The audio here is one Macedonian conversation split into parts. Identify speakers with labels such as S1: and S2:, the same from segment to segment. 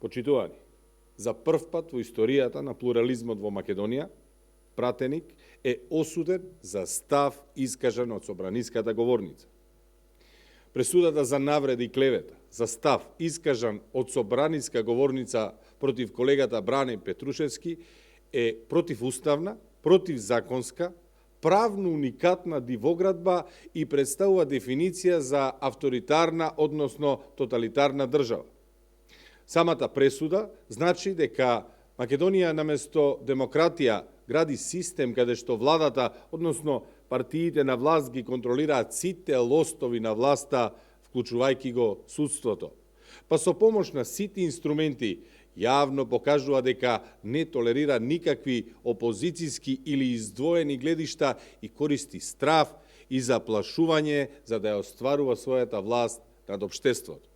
S1: Почитувани, за прв пат во историјата на плурализмот во Македонија, пратеник е осуден за став искажан од собраниската говорница. Пресудата за навреда и клевета, за став искажан од собраниска говорница против колегата Бране Петрушевски е противуставна, противзаконска, правно уникатна дивоградба и представува дефиниција за авторитарна, односно тоталитарна држава. Самата пресуда значи дека Македонија наместо демократија гради систем каде што владата, односно партиите на власт ги контролираат сите лостови на власта, вклучувајќи го судството. Па со помош на сите инструменти јавно покажува дека не толерира никакви опозицијски или издвоени гледишта и користи страв и заплашување за да ја остварува својата власт над општеството.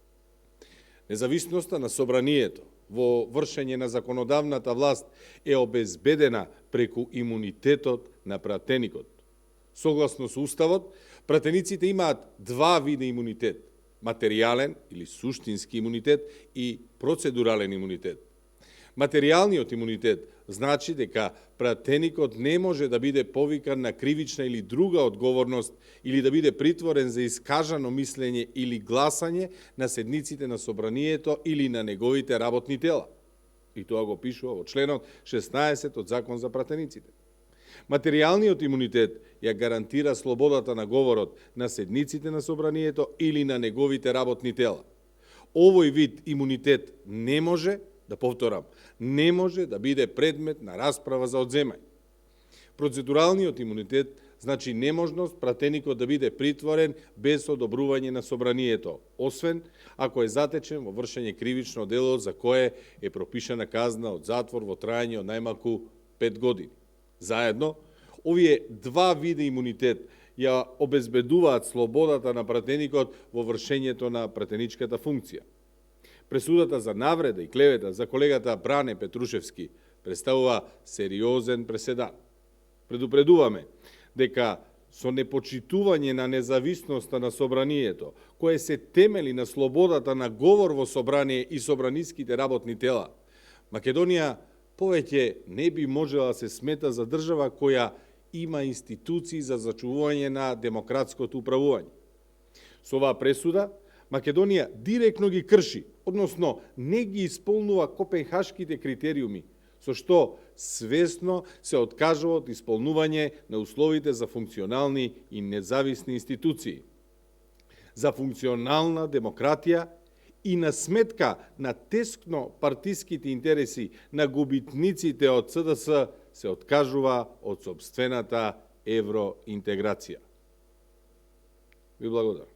S1: Независноста на собранието во вршење на законодавната власт е обезбедена преку имунитетот на пратеникот. Согласно со Уставот, пратениците имаат два вида имунитет – материјален или суштински имунитет и процедурален имунитет. Материјалниот имунитет значи дека пратеникот не може да биде повикан на кривична или друга одговорност или да биде притворен за искажано мислење или гласање на седниците на собранието или на неговите работни тела. И тоа го пишува во членот 16 од Закон за пратениците. Материјалниот имунитет ја гарантира слободата на говорот на седниците на собранието или на неговите работни тела. Овој вид имунитет не може, да повторам, не може да биде предмет на расправа за одземање. Процедуралниот имунитет значи неможност пратеникот да биде притворен без одобрување на собранието, освен ако е затечен во вршење кривично дело за кое е пропишана казна од затвор во трајање од најмалку 5 години. Заедно, овие два вида имунитет ја обезбедуваат слободата на пратеникот во вршењето на пратеничката функција. Пресудата за навреда и клевета за колегата Бране Петрушевски представува сериозен преседан. Предупредуваме дека со непочитување на независноста на собранието, кое се темели на слободата на говор во собрание и собраниските работни тела, Македонија повеќе не би можела да се смета за држава која има институции за зачувување на демократското управување. Со оваа пресуда, Македонија директно ги крши, односно не ги исполнува копенхашките критериуми, со што свесно се откажува од исполнување на условите за функционални и независни институции, за функционална демократија и на сметка на тескно партиските интереси на губитниците од СДС се откажува од сопствената евроинтеграција. Ви благодарам.